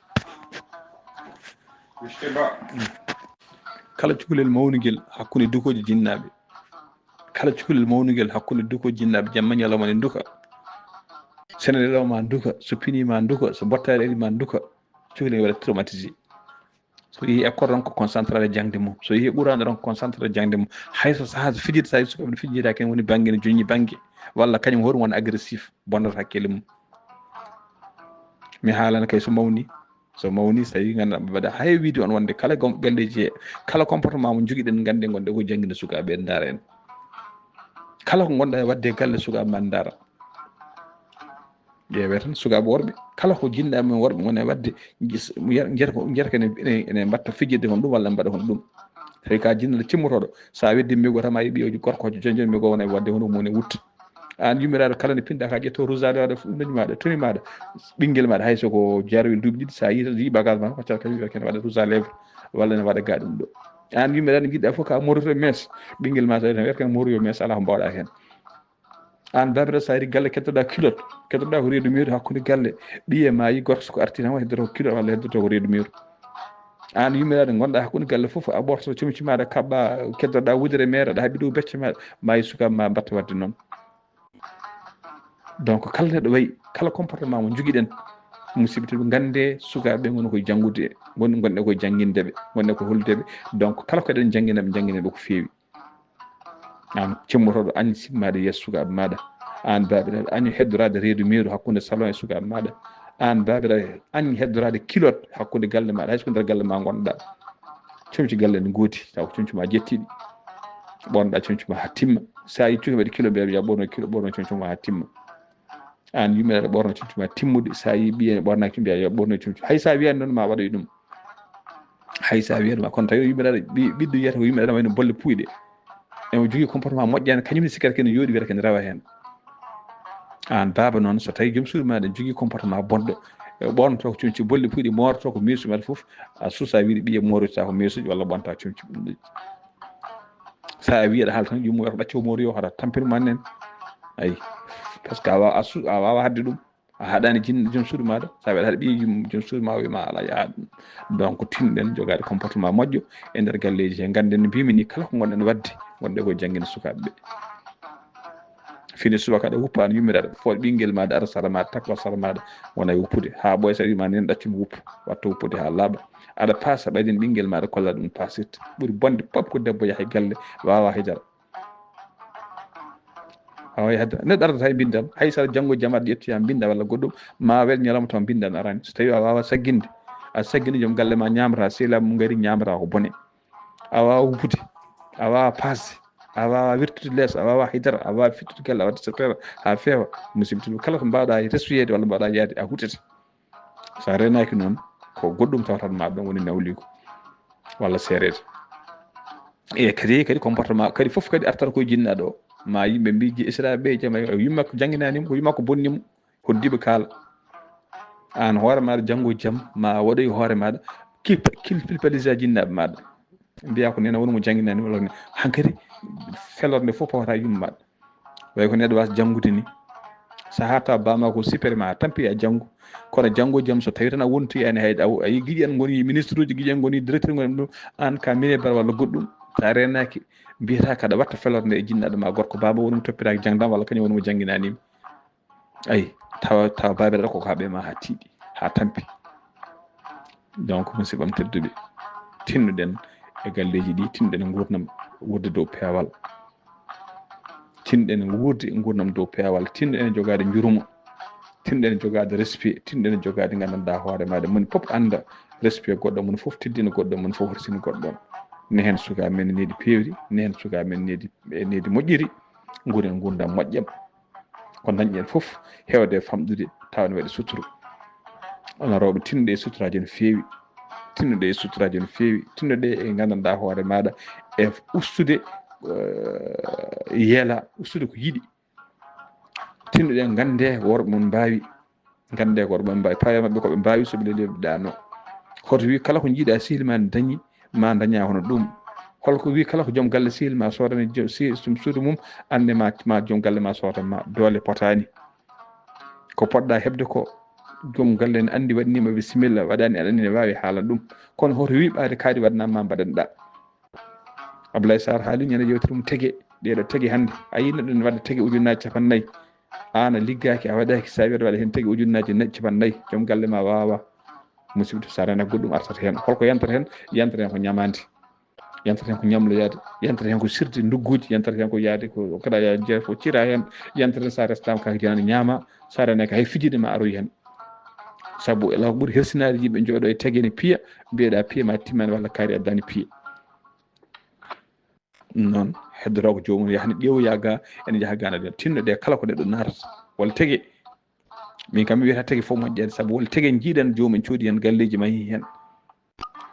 kala cukalel mawnugel hakkude dukoji jinnaɓe kala cukalel mawnugel hakkude dukoji jinnaɓe jamma ñalawma ne duka sene lelawma duka so pinima duka so bottari arima duka cukalel waɗa traumatisé so yeehi école ron ko concentré e jangde mum so yeehi ɓuurano ron ko concentré e jangde mum hayso saha so fijirde sa sukaɓe fijira ken woni banggue ne joñi banggue walla kañum hoɗum wona agressif bonnata hakkille mum mi haalana kay so mawni so tawi ganduɗa mbaɗa hay wiide on wonde kala galleji kala comportement mo joguiɗen gande gonɗe ko jangguinde sukaɓe en daara en kala ko gonɗa wadde galle sukaɓe ma daara ƴeewe tan sukaɓe worɓe kala ko jinnaɓe men worɓe gone wadde jeeta ene mbatta fijirde kon ɗum walla mbaɗa kon ɗum tawi ka jinnaɗo cimmotoɗo sa weddi migo tan ma yiiɓi gorkojo jonjoni migo wona wadde hono mum ne wutta an yummiraɗo kala nde pinɗa ka ƴetto rosade waɗa ɗuɗi maɗa toni maɗa ɓinguel maɗa hayso ko jaroyel duuɓi ɗiɗi sa yi bagage ma hoccata kadi wiya kene waɗa rouge à lèvre walla ne waɗa ga ɗum ɗo an yummiraɗo jiɗɗa fof ka moroto mees ɓinguel ma tawi tan wiyata kan moroyo mees ala ko mbawɗa hen an babiraɗo sa ari galle kettoɗa culotte kettoɗa ko reedu mur hakkude galle ɓiye ma yi gorko soko arti tan heddoto ko culotte walla heddoto ko reedu mur an yummiraɗo gonɗa hakkude galle foof a ɓorto comci maɗa kaɓɓa keddoɗa wudere mere aɗa haaɓi ɗo becce maɗa ma yi sukaɓe ma mbatta wadde noon donc kala neɗɗo wayi kala comportement mo joguiɗen musidɓe tedɓe gande sukaɓe gono koye janggude gonɗe koye jangguindeɓe gonɗe ko holdeɓe donc kala ko eɗen jangguinaɓe jangguineɓe ko fewi an cimmotoɗo añ simmaɗe yeeso sukaɓe maɗa an babiraɗo añ heddorade reedu meeru hakkude salon e sukaɓe maɗa an babiraɗo añ heddorade kilote hakkude galle maɗa hayso ko nder galle ma gonɗa comci galle ne gooti taw ko comci ma jettiɗi ɓornoɗa comci ma ha timma sa yi cuuɗi waɗi kilo mbiya ɓorno kilo ɓorno comci ma ha timma an yummiraɗo ɓorno comci ma timmude sa yi ɓiye ɓornaki mbiya yo ɓorno comci hay sa wiyani noon ma waɗoy ɗum hay sa wiyatma kono tawi yummiraɗo ɓiɗɗo wiyata ko yummiraɗo wayno bolle puyɗe emo jogui comportement moƴƴani kañumne sikkata kene yooɗi wiyata kene rewa hen an baba noon so tawi joom suudu maɗa jogui comportement bonɗo e ɓornoto ko comci bolle puyɗe morto ko mirsu mata foof a suusa wiide ɓiye morita ko mirsuji walla ɓonta comci ɓuɗɗoji sa wiyaɗa haala tan yummo wiyata ɗacco mori o hata tampinuma annen ayi par ce que a wawa hadde ɗum a haɗani jinno joom suudu maɗa sa waɗa haɗa ɓiye joom suudu ma wiyma ala yaha ɗum donc tinɗen jogade comportement moƴƴo e nder galleji he ganden no mbimi ni kala ko gonɗen wadde wonde koye jangguinde sukaɓeɓe fini subaka aɗa wuppa an yummiraɗo fooɗ ɓinguel maɗa ara sara maɗa takwa sara maɗa wona wuppude ha ɓooya wima nen ɗaccumi wuppu watta wuppude ha laaɓa aɗa paasa ɓaɗin ɓinguel maɗa kolla ɗum pasirte ɓuuri bonde pop ko debbo yaaha e galle wawa haydara wawa haydara neɗɗo ardata hay bindan hay sa janggo jaam aɗa ƴettoya binda walla goɗɗum ma wel ñalawma taw bindan arani so tawi a wawa sagginde a saggini joom galle ma ñamata sehilaɓe mum gaari ñamata ko bone a wawa wuppude a wawa pasde a wawa wirtude leeso a wawa haydara a wawa fittude galle a wadde secrétaire ha feewa musidɓe tedduɓe kala ko mbawɗa resuyede walla mbawɗa yaade a huutete sa renaki noon ko goɗɗum tawatanma ɗon woni nawligo walla serede e kadi comportement kadi foof kadi artata koye jinnaɗo o ma yimɓe mbi israɓe jama yimma ko jangguinanimo ko yimma ko bonnimo hoddiɓe kaala an hoore maɗa janggo e jaam ma waɗoy hoore maɗa culpabiliser jinnaɓe maɗa mbiya ko nena woni mo jangginani wala hankadi felorde fof pawata yummaɗo way ko neɗɗo wasa janngude ni sa hatta bama ko sipere ma tampi a janngu kono janngo jaam so tawi tan a wonti ani hayde ayi guiɗi en goni ministre uji guiɗi en goni directeur goni ɗum an ka minébar walla goɗɗum sa renaki mbiyata kaɗa watta felorde nde e jinnaɗo ma gorko baba woni mo toppitaki jangdam walla kañum woni mo jangguinanimi ayi tawa babiraɗa koko haɓe ma ha tiiɗi ha tampi donc musidɓam tedduɓe tinnuɗen e galleji ɗi tinnuɗen e gurdam wurde dow peewal tinɗen wurde e gurdam dow peewal tinɗen e jogade jurumo tinɗen e jogade respect tinɗen e jogade gandanɗa hoore maɗa moni foof anda respect goɗɗo moni foof teddina goɗɗo moni foof horsini goɗɗon ne hen suka men needi pewri ne hen suka men needi moƴƴiri guren gurdam moƴƴam ko dañƴen foof hewde famɗude tawne waɗi suturu onon rewɓe tinnuɗe e suturaji no feewi tinnuɗe e suturaji no feewi tinnuɗe e gandanɗa hoore maɗa e ustude yeela ustude ko yiɗi tinnuɗe gande worɓe mum mbawi gande ko worɓe mum mbawi pawe mabɓe koɓe mbawi soɓe leeli ɓe ɗano hoto wi kala ko jiiɗa sehil ma dañi ma daña hono ɗum holko wi kala ko joom galle sehil ma sodani suudu mum ande ma joom galle ma sodanma doole potani ko poɗɗa hebde ko joom galle ne andi waɗanima bisimilla waɗani aɗa andi ne wawi haala ɗum kono hoto wiɓade kaari waɗanama mbaɗanɗa Abdoulaye Sarr haali ñande yewtere mum tege ɗeɗo tege hannde a yi neɗɗo ne wadde tege ujunnaji capannayyi an a liggaki a waɗaki sa wi aɗa waɗa hen tege ujunnaji capannayyi joom galle ma wawa musidɗo sa renaki goɗɗum artata hen holko yantata hen ko ñamade yantata hen ko ñamloyade yantata hen ko sirde ndugguji yantata hen ko yaade ko kada ya jeeya ko cira hen yantata hen sa restama kake janane ñaama sa renaki hay fijide ma aroyi hen saabu ela ɓuuri hersinade yimɓe jooɗo e tegene piiya mbiyeɗa piiya ma timmani walla kaari addani piiya noon heddoro ko jomum yahani ƴeewoya ga ene jaaha ganade tinnoɗe kala ko neɗɗo natata walla tege min kam mi wiyata tege fof moƴƴede saabu walla tege jiiɗen jomumen coodi hen galleji mahi hen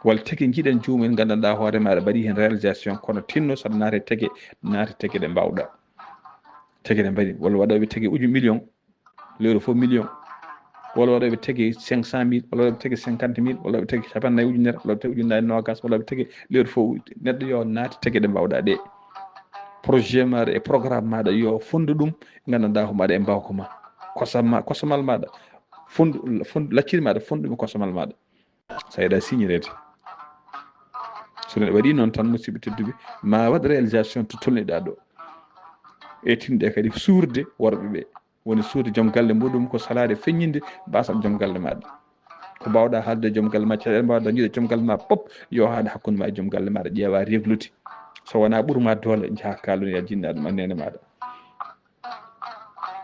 walla tege jiiɗen jomumen gandanɗa hoore maɗa mbaɗi hen réalisation kono tinno saɗa naate tege naate tege ɗe mbawɗa tege ɗe mbaɗi walla waɗoɓe tege million lewru fof million walla waɗoɓe tege 500 000 walla waɗoɓe tege 50 000 walla waɗoɓe tege capannayyi ujunere walla waɗoɓe tege ujunnaje nogas walla waɗoɓe tege lewru fof neɗɗo yo naate tege ɗe mbawɗa ɗe projet maɗa e programme maɗa yo fondu ɗum gandanɗa ko maɗa e mbawko ma kosamal maɗa fondu lacciri maɗa fondu ɗum e kosamal maɗa sa yiiɗa signirede so neɗɗo waɗi noon tan musidɓe tedduɓe ma waɗ réalisation to tolniɗa ɗo e tinɗe kadi suurde worɓe ɓe woni suurde joom galle muɗum ko salade feññinde basal joom galle maɗa ko mbawɗa haalde joom galle ma caɗele mbawɗa jiiɗe joom galle ma pop yo haade hakkude ma e joom galle maɗa ƴeewa reglude so wona ɓuurma doole jaaha kallude ya jinnaɗo ma nene maɗa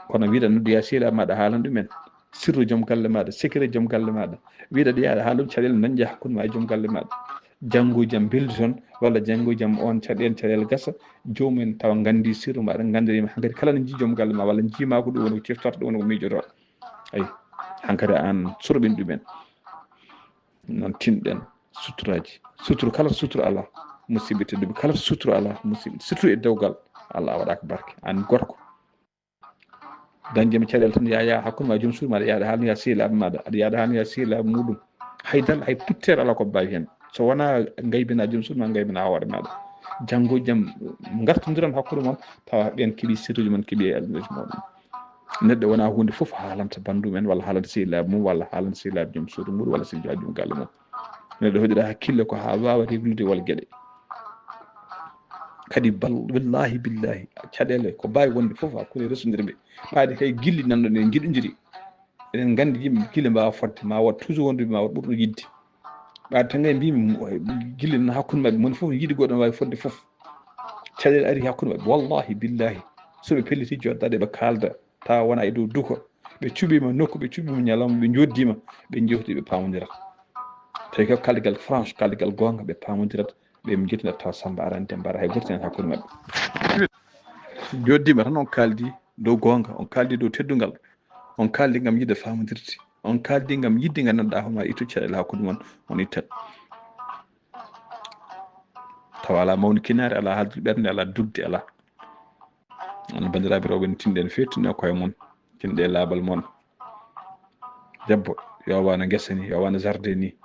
kono wiiɗa noddoya sehilaɓe maɗa haalan ɗumen sirru joom galle maɗa secret joom galle maɗa wiiɗa ɗo yaade haala ɗum caɗele dañƴa hakkude ma e joom galle maɗa janggo jaam beldi toon walla janggo jaam on caɗele gasa jomumen tawa gandi sirru maɗa gandirima hankkadi kala ne jii joom galle ma walla jiima ko ɗum woni ko ciftorto ɗum woni ko miijoto ayi hankkadi an surɓin ɗumen noon tinɗen suturaji suturu kala to suturu ala musidɓe tedduɓe kala to suturu ala musidɓe surtout e dewgal Allah waɗaka barke an gorko dañdema caɗele tan yaya hakkude ma joom suudu maɗa yaade haalno ya sehilaɓe maɗa aɗa yaada haalno ya sehilaɓe muɗum haydal hay puttere ala ko mbawi hen so wona gaybina joom suudu ma gaybina hoore maɗa janggo jaam gartodiran hakkude moon tawa ɓen keeɓi sirruji moon keeɓi e almuji moɗon neɗɗo wona hunde foof haalanta bandum en walla haalanta sehilaɓe mum walla haalanta sehilaɓe joom suudu muɗum walla sehilaɓe joom galle mum neɗɗo hoɗira hakkille ko ha wawa reglude wal gueɗe kadi wallahi billahi caɗele ko mbawi wonde foof hakkude resodireɓe ɓaade kay guilli nanɗon en jiɗodiri eɗen gandi yimɓe guille mbawa fodde ma wat toujours wondude ma wat ɓurɗo yidde ɓaade tan gay mbimi guille nan hakkude mabɓe moni foof yiiɗi goɗɗo wawi fodde foof caɗele ari hakkude mabɓe wallahi billahi soɓe pelliti joɗɗaɗe ɓe kalda tawa wona e dow duko ɓe cuɓima nokku ɓe cuɓima ñalawma ɓe joddima ɓe jewti ɓe pamodirat tawi ko kaldigal franche kaldigal gonga ɓe pamodirat ɓe jettinat tawa Samba arani Demba ara hay goto hen hakkude mabɓe joddima tan on kaldi dow gonga on kaldi dow teddugal on kaldi gam yidde famodirde on kaldi gam yidde gandanɗa hoorema ittu caɗele hakkude moon on ittat tawa ala mawni kinare ala haaldude ɓernde ala dugde ala on bandiraɓe rewɓe ne tinɗe no fewi tinno koye moon tinɗe laabal moon debbo yo wana guesa ni yo wana jardin ni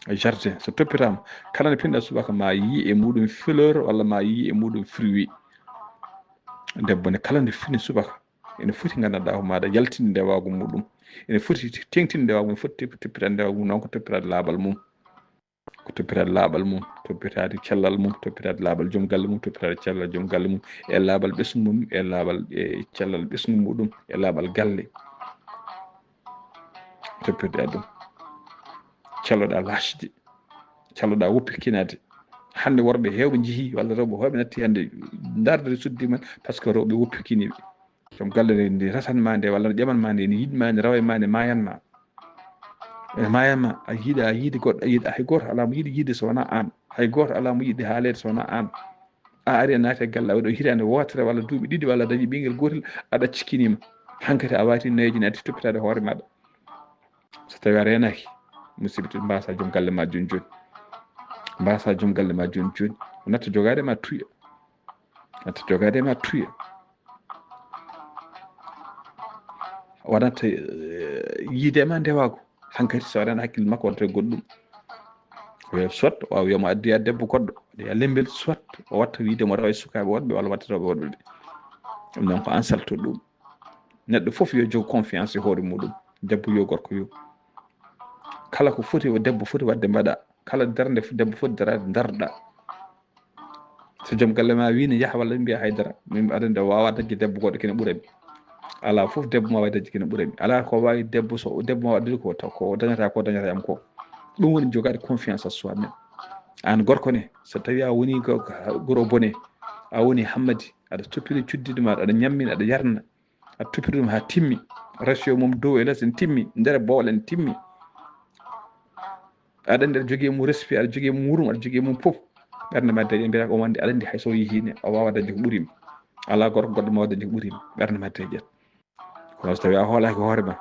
jardin so toppitama kala nde pinɗa subaka ma yi e muɗum fleur walla ma yi e muɗum fruit debbo ne kala nde fini subaka ene foti gandanɗa ko maɗa yaltinde ndewago muɗum ene foti tengtinde ndewago mum foti toppitade ndewago mum noon ko toppitade laaɓal mum ko toppitade laaɓal mum toppitade cellal mum toppitade laaɓal joom galle mum toppitade cellal joom galle mum e laaɓal ɓesgu mum e laaɓal e cellal ɓesgu muɗum e laaɓal galle toppirde ɗum calloɗa lasde calloɗa woppirkinade hande worɓe hewɓe jeehi walla rewɓe hewɓe natti hande darde suddi men par ce que rewɓe woppirkiniɓe joom galle nde rasanma nde walla ƴamanma nde ne yiɗma nde rawa e ma nde mayanma ene mayanma a yiiɗa goɗɗo a yiiɗa hay goto ala mo yiiɗi yiide so wona an hay goto ala mo yiiɗi haalede so wona an a ari a naati e galle a waɗi hitande wotere walla duuɓi ɗiɗi walla dañi ɓinguel gotel aɗa cikkinima hankkadi a wati neeji ne addi toppitade hoore maɗa so tawi a renaki musidɓe mbasa joom galle ma joni joni mbasa joom galle ma joni joni natta jogade ma tuya natta jogade ma tuya waɗata yiide ma ndewago hankkadi so waɗano hakkille makko waddata goɗɗum o soit o wiyamo addoya debbo goɗɗo ya lembel soit o watta wiidemo rawa e sukaɓe wonɓe walla watta rewɓe wonɓe ɗum noon ko an salto ɗum neɗɗo foof yo jogo confiance e hoore muɗum debbo yo gorko yo kala ko foti o debbo foti wadde mbaɗa kala darde debbo foti darade darɗa so joom galle ma wino yaaha walla mbiya haydara min aɗa nde wawa dañde debbo goɗɗo kene ɓuurami ala foof debbo ma wawi dañde kene ɓuurami ala ko wawi debbo so debbo ma waɗɗude ko dañata yam ko ɗum woni jogade confiance à soi même an gorko ne so tawi a woni guro bone a woni hammadi aɗa toppiri cuddide maɗa aɗa ñammina aɗa yarna aɗa toppiri ɗum ha timmi ratio mum dow e less en timmi nder boowal en timmi aɗa andi aɗa jogui mum respect aɗa jogui mum wurum aɗa jogui mum foof ɓerde ma dañi mbiyata omo andi aɗa andi hayso yihine o wawa dañde ko ɓuurimi ala gorko goɗɗo ma wawa dañde ko ɓuurimi ɓerde ma deƴƴat kono so tawi a hoolaki hoore ma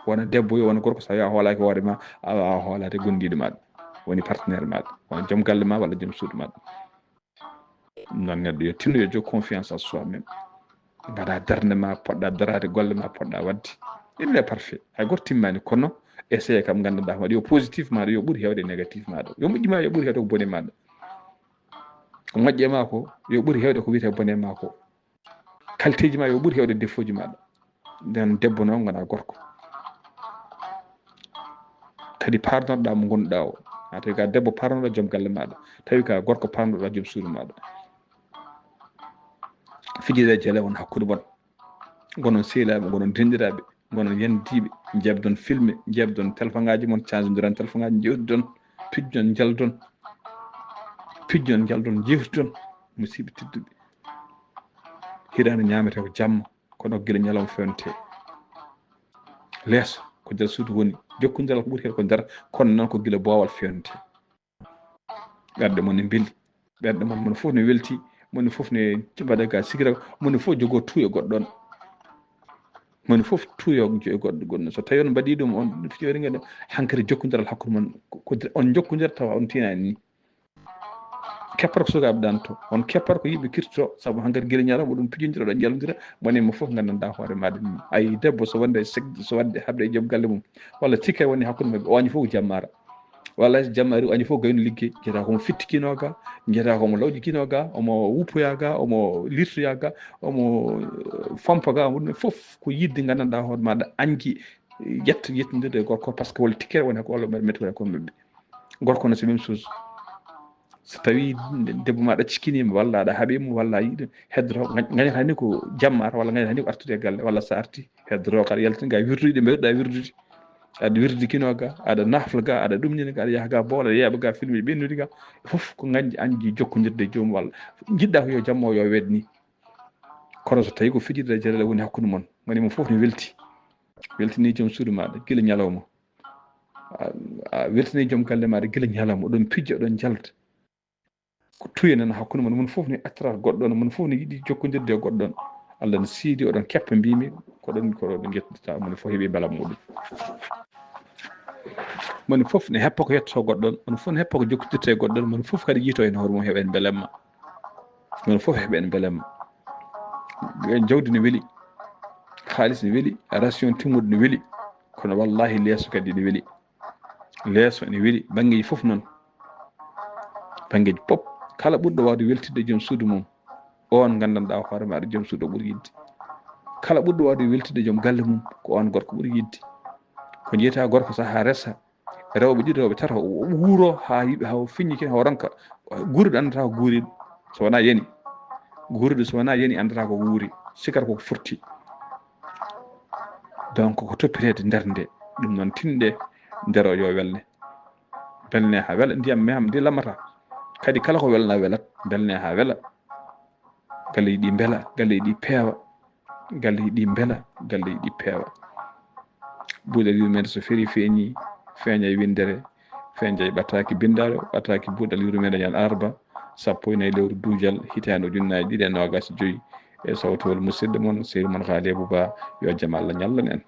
wona debbo yo wona gorko so tawi a hoolaki hoore ma a wawa hoolade gondiɗo maɗa woni partenaire maɗa wona joom galle ma walla joom suudu maɗa noon neɗɗo yo tinno yo jogo confiance à soi même mbaɗa darde ma poɗɗa darade golle ma poɗɗa wadde il est parfait hay goto timmani kono essayé kam gandanɗa ko waɗi yo positif maɗa yo ɓuuri hewde négatif maɗa yo moƴƴi ma yo ɓuuri hewde ko bone maɗa ko moƴƴe ma ko yo ɓuuri hewde ko wiyete bone ma ko qualité ji ma yo ɓuuri hewde défaut ji maɗa nden debbo noon gona gorko kadi parnoɗa mo gonɗuɗa o ha tawi ka debbo parnoɗa joom galle maɗa tawi ka gorko parnoɗa joom suudu maɗa fijide jeele won hakkude mon gonon sehilaɓe gonon denɗiraɓe gonon yandiɓe jebdon filme jebdon téléphone ngaji mon change téléphone ngaji jewtidon pijjon jaldon jewtidon musidɓe tedduɓe hirande ñamete ko jamma kono guila ñalawma fewnete leeso ko nder suudu woni jokkodiral ko ɓuuri hen ko nder kono noon ko guila boowal fewnete ɓerde mon ne beeli ɓerde mon mono foof ne welti moni foof ne mbaɗa ga sigira moni foof jogo tuuyo goɗɗon moni foof tuuyo goɗɗo gonɗo so tawi on mbaɗi ɗum on fiyori ngel hankkadi jokkodiral hakkude mon on jokkodir tawa on tinani ni keppata ko sukaɓe danto on keppata ko yimɓe kirtoto saabu hankkadi guila ñalawma ɗum pijodira ɗo jalodira wonima foof gandanɗa hoore maɗa ni ayi debbo so wonde so wadde habde e joom galle mum walla cikka woni hakkude mabɓe o wañi foof ko jammara walla so jamma ari o añi foof gayno ligguey jeeta komo fittikino ga jeeta komo lawƴikino ga omo wuppoya ga omo lirtoya ga omo fampa ga ɗum foof ko yidde gandanɗa hoore maɗa anki yettodirde e gorko par ce que walla tikkere woni ko walla metti woni hakkude mabɓe gorko ne c'est même chose so tawi debbo ma aɗa cikkinima walla aɗa haaɓimo walla a yiiɗi heddoto gañata ni ko jammata walla gañata ni ko artude e galle walla sa arti heddoto ko aɗa yaltina ga wirdude mbeɗuɗa wirdude aɗa wirdikino ga aɗa nafla ga aɗa ɗumnina ga aɗa yaaha ga bowl aɗa yeeɓa ga film e ɓennude ga foof ko anji jokkodirde e joomum walla jiɗɗa ko yo jamma o yo wedni kono so tawi ko fijirde e jeelal woni hakkude mon wonimo foof ne welti weltini joom suudu maɗa guila ñalawma a weltini joom galle maɗa guila ñalawma oɗon pijja oɗon jalda ko tuya nan hakkude mon foof ne attata goɗɗon mon foof ne yiiɗi jokkodirde e goɗɗon Allah ne siidi oɗon keppa mbimi koɗon jettata mon foof heeɓi belam muɗum mon foof ne heppa ko yettoto goɗɗon mon foof ne heppa ko jokkodirte e goɗɗon mon foof kadi yiito hen hoore mum heeɓen belemma mon foof heeɓen belemma jawdi ne weeli haalis ne weeli ration timmuɗo ne weeli kono wallahi leeso kadi ne weeli leeso ene weeli bangeji fof noon bangeji pop kala ɓurɗo wawde weltidde joom suudu mum on gandanɗa hoore maɗa joom suudu o ɓuuri yidde kala ɓurɗo wawde weltidde joom galle mum ko on gorko ɓuuri yidde ko jeyata gorko saha resa rewɓe ɗiɗi rewɓe tata o wuuro ha yiiɓe ha fiññi kene haw ronka guuriɗo andata ko guuriɗo so wona yani guuriɗo so wona yani andata ko wuuri sikata koko furti donc ko toppitede nder nde ɗum noon tinɗe nder o yo welne belne ha weela ndiyam meham ndi lammata kadi kala ko welna welat belne ha weela galleji ɗi beela galleji ɗi peewa galleji ɗi beela galleji ɗi peewa buuɗal yurmede so feeri feeñi feeña e windere feeña e ɓattaki bindare ɓattaki buuɗal yurmede ñal arba 14 lewru duujal hitande ujunnaje ɗiɗi e nogas e joyyi e sawtowol musidɗo moon sehil moon Haly Abou Ba yo jaam Allah ñallan en